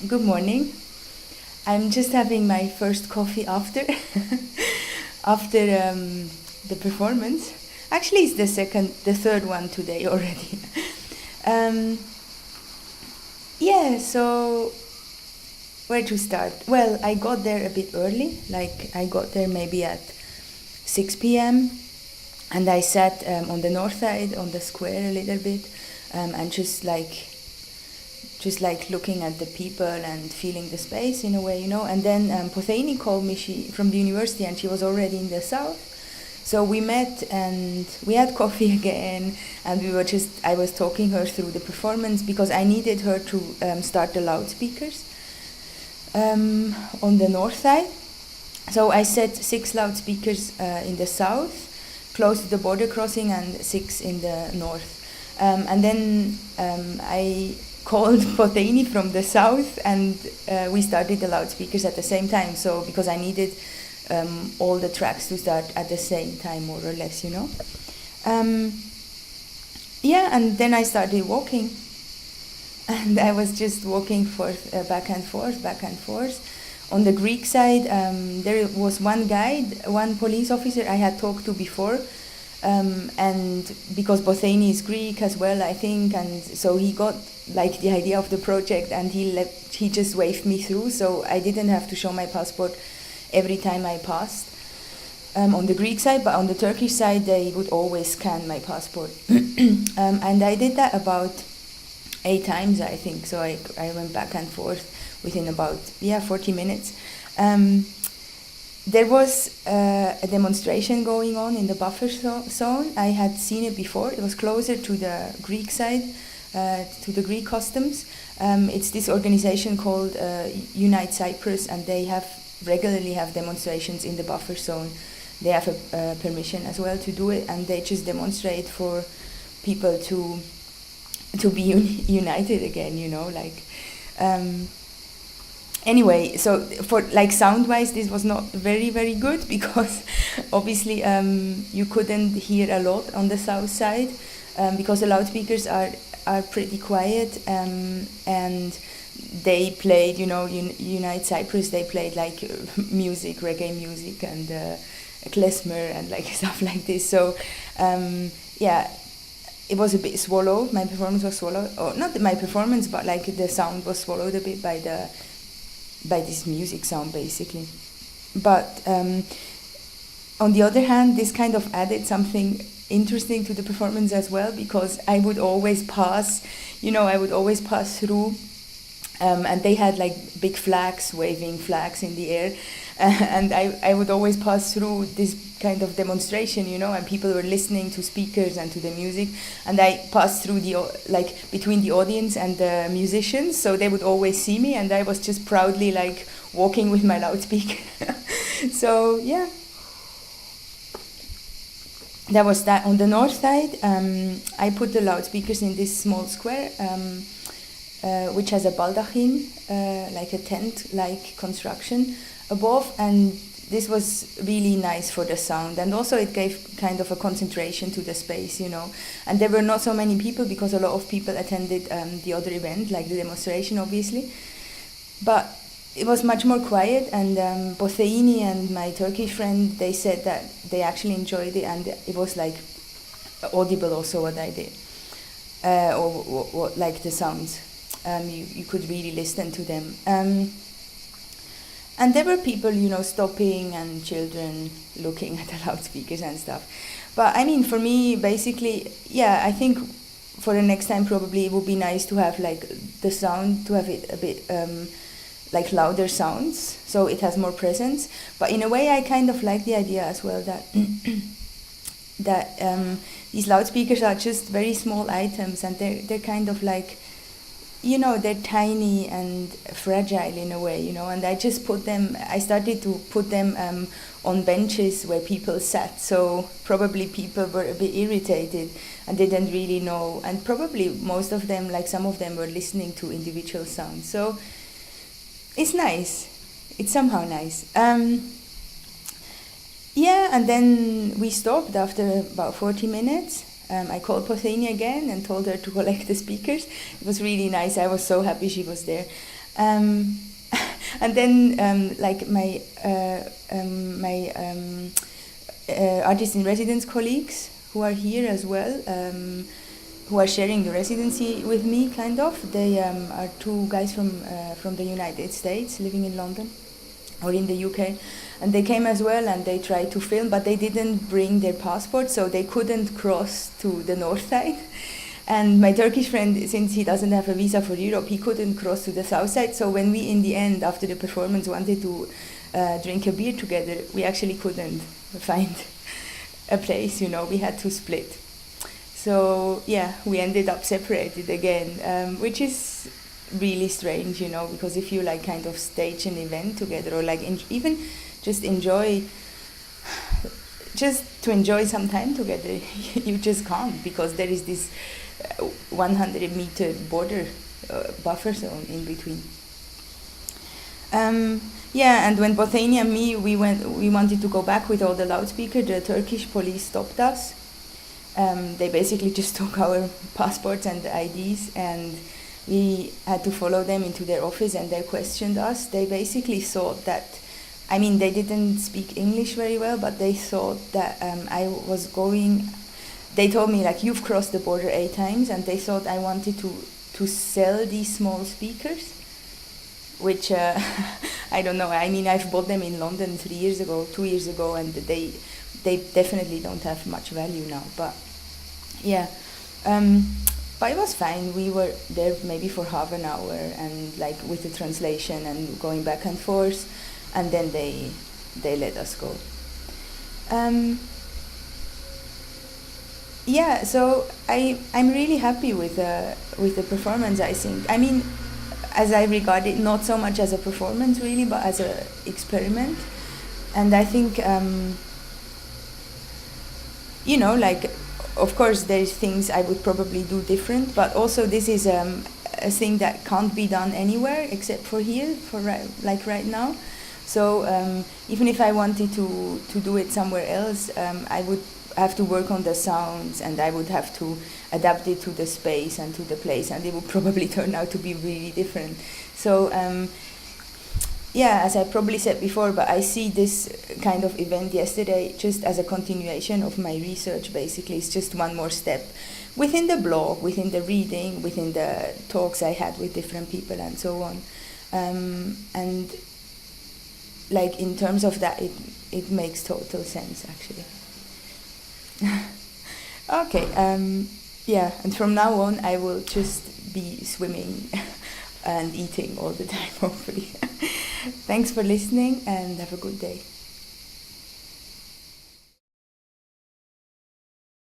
Good morning. I'm just having my first coffee after after the performance. Actually, it's the third one today already. um, yeah. So where to start? Well, I got there a bit early. Like I got there maybe at 6 p.m. and I sat on the north side on the square a little bit, and just like looking at the people and feeling the space in a way. And then Potheini called me from the university, and she was already in the south. So we met and we had coffee again, and I was talking her through the performance because I needed her to start the loudspeakers on the north side. So I set 6 loudspeakers in the south, close to the border crossing, and 6 in the north. And then I called Potheini from the south, and we started the loudspeakers at the same time. So because I needed all the tracks to start at the same time, more or less. And then I started walking, and I was just walking back and forth. On the Greek side, there was one police officer I had talked to before. And because Potheini is Greek as well, I think, and so he got like the idea of the project, and he just waved me through, so I didn't have to show my passport every time I passed on the Greek side, but on the Turkish side they would always scan my passport. And I did that about 8 times, I think, so I went back and forth within about 40 minutes. There was a demonstration going on in the buffer zone. I had seen it before. It was closer to the Greek side, to the Greek customs. It's this organization called Unite Cyprus, and they regularly have demonstrations in the buffer zone. They have a permission as well to do it, and they just demonstrate for people to be united again. Anyway, so for like sound-wise, this was not very, very good because obviously you couldn't hear a lot on the south side because the loudspeakers are pretty quiet, and they played, Unite Cyprus, they played like music, reggae music, and klezmer and like stuff like this. So it was a bit swallowed. My performance was swallowed, or not my performance, but like the sound was swallowed a bit by this music sound, basically. But on the other hand, this kind of added something interesting to the performance as well, because I would always pass through, and they had like big flags, waving flags in the air, and I would always pass through this kind of demonstration, and people were listening to speakers and to the music, and I passed through between the audience and the musicians, so they would always see me, and I was just proudly like walking with my loudspeaker. So yeah, that was that. On the north side, I put the loudspeakers in this small square, which has a baldachin, like a tent-like construction above, and this was really nice for the sound, and also it gave kind of a concentration to the space, and there were not so many people because a lot of people attended the other event, like the demonstration, obviously, but it was much more quiet. And Potheini and my Turkish friend, they said that they actually enjoyed it, and it was like audible also what I did, or like the sounds. You could really listen to them. And there were people, stopping, and children looking at the loudspeakers and stuff. But I mean, for me, basically, I think for the next time probably it would be nice to have like the sound, to have it a bit like louder sounds, so it has more presence. But in a way, I kind of like the idea as well that these loudspeakers are just very small items, and they're kind of like, they're tiny and fragile in a way, and I started to put them on benches where people sat, so probably people were a bit irritated and didn't really know, and probably most of them, like some of them, were listening to individual sounds, so it's nice. It's somehow nice. And then we stopped after about 40 minutes. I called Potheini again and told her to collect the speakers. It was really nice. I was so happy she was there. Um, and then like my artist in residence colleagues who are here as well, who are sharing the residency with me, kind of. They are two guys from the United States living in London or in the UK, and they came as well and they tried to film, but they didn't bring their passport, so they couldn't cross to the north side. And my Turkish friend, since he doesn't have a visa for Europe, he couldn't cross to the south side. So when we, in the end, after the performance, wanted to drink a beer together, we actually couldn't find a place, you know, we had to split. So yeah, we ended up separated again, which is really strange, you know, because if you like kind of stage an event together or like even just to enjoy some time together, you just can't, because there is this 100-meter border buffer zone in between. Yeah, and when Bothania and me, we wanted to go back with all the loudspeakers, the Turkish police stopped us. They basically just took our passports and IDs, and we had to follow them into their office, and they questioned us. They basically thought that, I mean, they didn't speak English very well, but they thought that I was going, they told me, like, you've crossed the border 8 times, and they thought I wanted to sell these small speakers, which, I don't know, I mean, I've bought them in London 2 years ago, and they definitely don't have much value now, but yeah. But it was fine. We were there maybe for half an hour, and like with the translation and going back and forth, and then they let us go. Yeah, so I'm really happy with the performance, I think. I mean, as I regard it, not so much as a performance really, but as a experiment. And I think, you know, like, of course there's things I would probably do different, but also this is a thing that can't be done anywhere except for here, for right now. So even if I wanted to do it somewhere else, I would have to work on the sounds, and I would have to adapt it to the space and to the place, and it would probably turn out to be really different. So yeah, as I probably said before, but I see this kind of event yesterday just as a continuation of my research, basically. It's just one more step within the blog, within the reading, within the talks I had with different people and so on. And like in terms of that, it makes total sense, actually. Okay, yeah, and from now on I will just be swimming and eating all the time, hopefully. Thanks for listening, and have a good day.